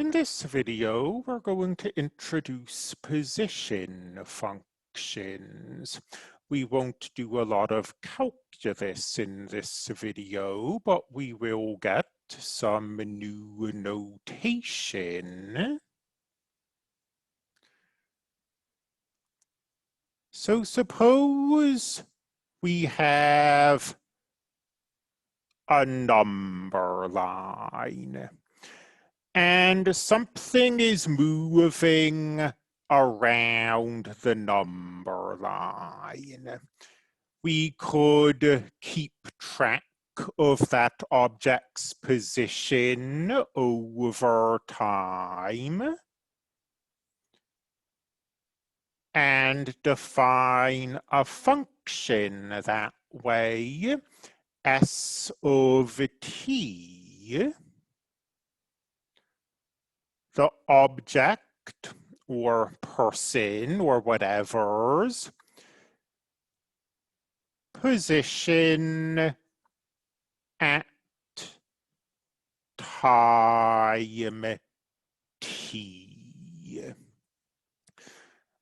In this video, we're going to introduce position functions. We won't do a lot of calculus in this video, but we will get some new notation. So suppose we have a number line, and something is moving around the number line. We could keep track of that object's position over time and define a function that way, s of t. The object or person or whatever's position at time t.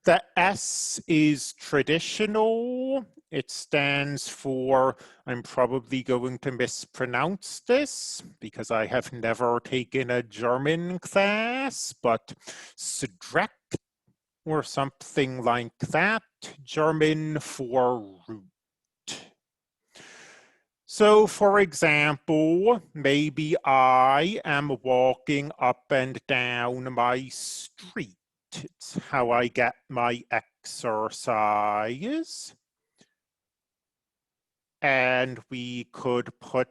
The S is traditional. It stands for, I'm probably going to mispronounce this because I have never taken a German class, but Streck or something like that, German for root. So for example, maybe I am walking up and down my street. It's how I get my exercise. And we could put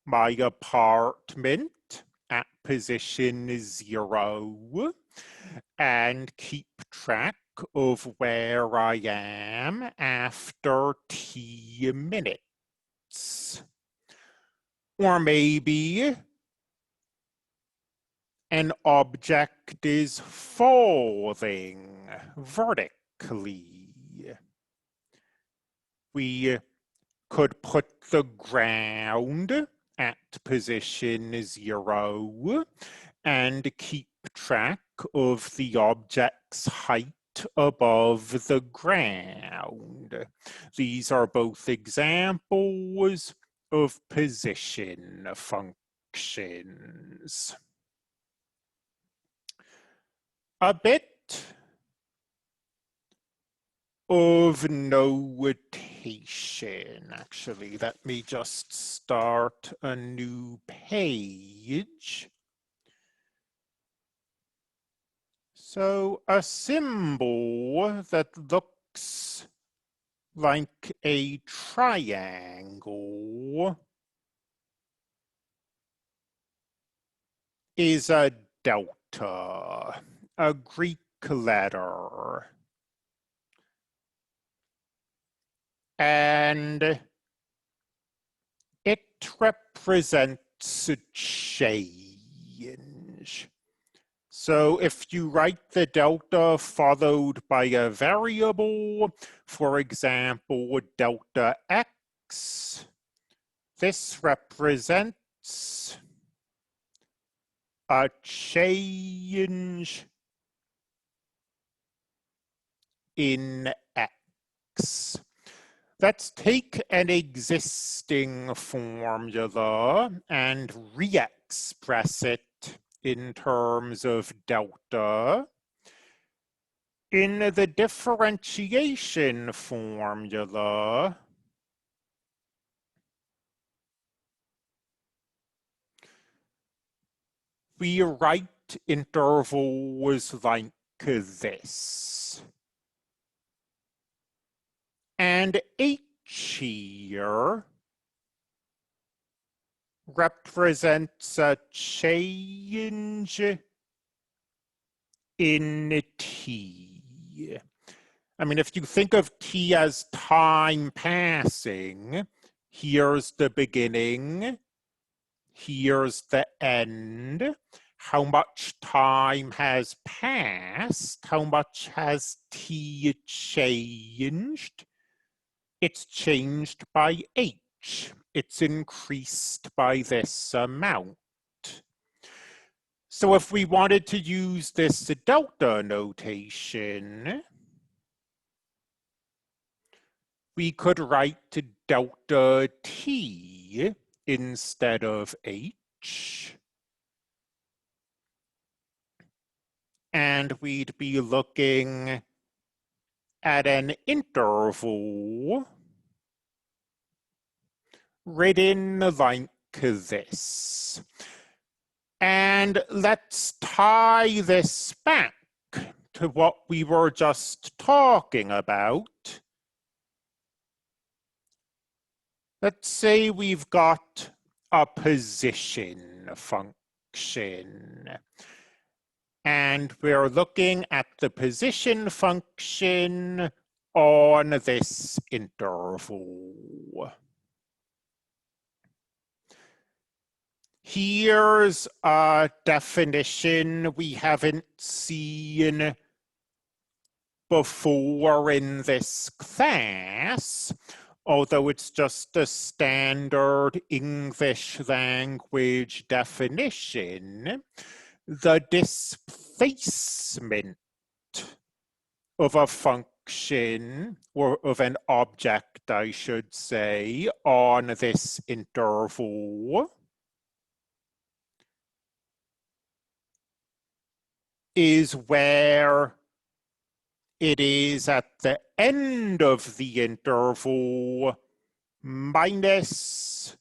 my apartment at position 0 and keep track of where I am after t minutes. Or maybe an object is falling vertically. We could put the ground at position 0 and keep track of the object's height above the ground. These are both examples of position functions. A bit of notation. Actually, let me just start a new page. So a symbol that looks like a triangle is a delta, a Greek letter. And it represents a change. So if you write the delta followed by a variable, for example, delta x, this represents a change in x. Let's take an existing formula and re-express it in terms of delta. In the differentiation formula, we write intervals like this. And h here represents a change in t. I mean, if you think of t as time passing, here's the beginning, here's the end. How much time has passed? How much has t changed? It's changed by h. It's increased by this amount. So if we wanted to use this delta notation, we could write delta t instead of h. And we'd be looking at an interval written like this. And let's tie this back to what we were just talking about. Let's say we've got a position function. And we're looking at the position function on this interval. Here's a definition we haven't seen before in this class, although it's just a standard English language definition. The displacement of a function, or of an object, I should say, on this interval is where it is at the end of the interval minus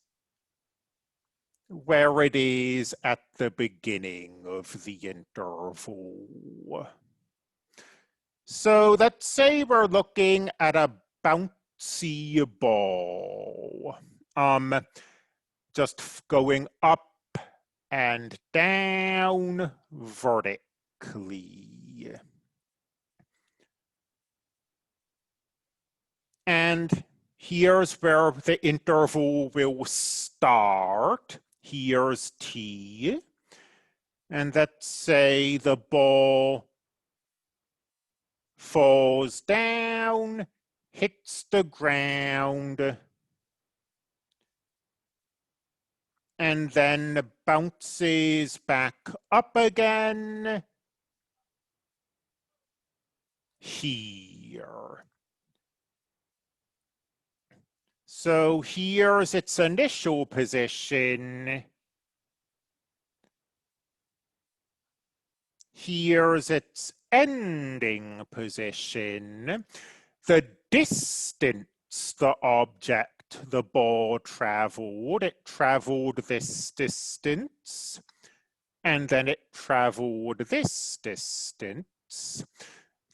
where it is at the beginning of the interval. So let's say we're looking at a bouncy ball, just going up and down vertically. And here's where the interval will start. Here's t. And let's say the ball falls down, hits the ground, and then bounces back up again here. So here's its initial position. Here's its ending position. The distance the object, the ball traveled, it traveled this distance, and then it traveled this distance.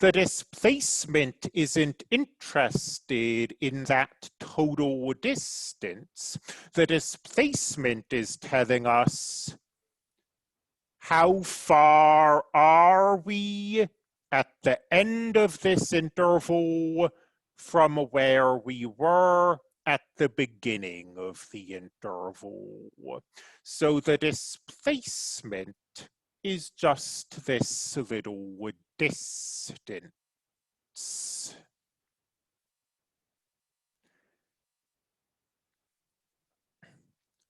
The displacement isn't interested in that total distance. The displacement is telling us how far are we at the end of this interval from where we were at the beginning of the interval. So the displacement is just this little distance.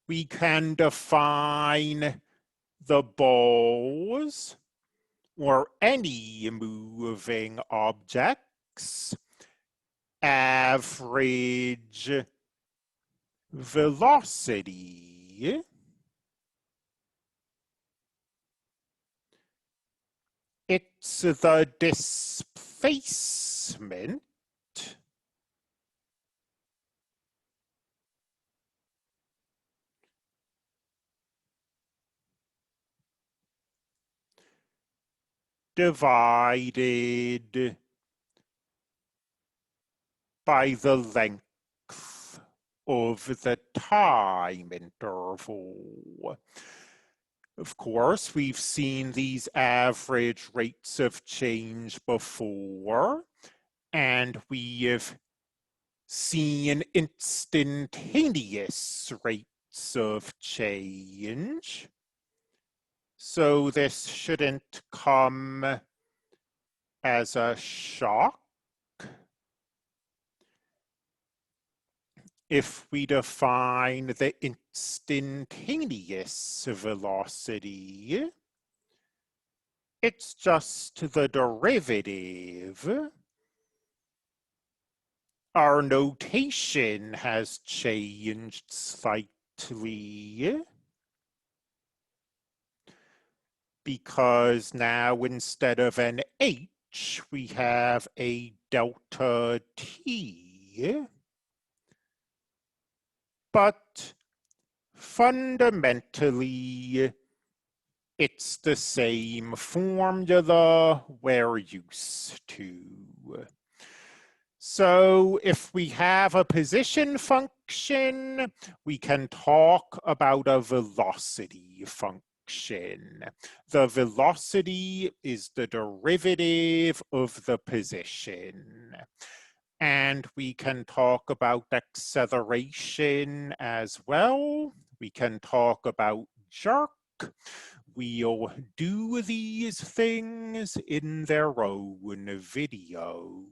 We can define the balls or any moving objects average velocity it's the displacement divided by the length of the time interval. Of course, we've seen these average rates of change before, and we have seen instantaneous rates of change. So this shouldn't come as a shock if we define the instantaneous velocity It's just the derivative. Our notation has changed slightly because now instead of an h, we have a delta t. But fundamentally, it's the same formula we're used to. So if we have a position function, we can talk about a velocity function. The velocity is the derivative of the position. And we can talk about acceleration as well. We can talk about jerk. We'll do these things in their own videos.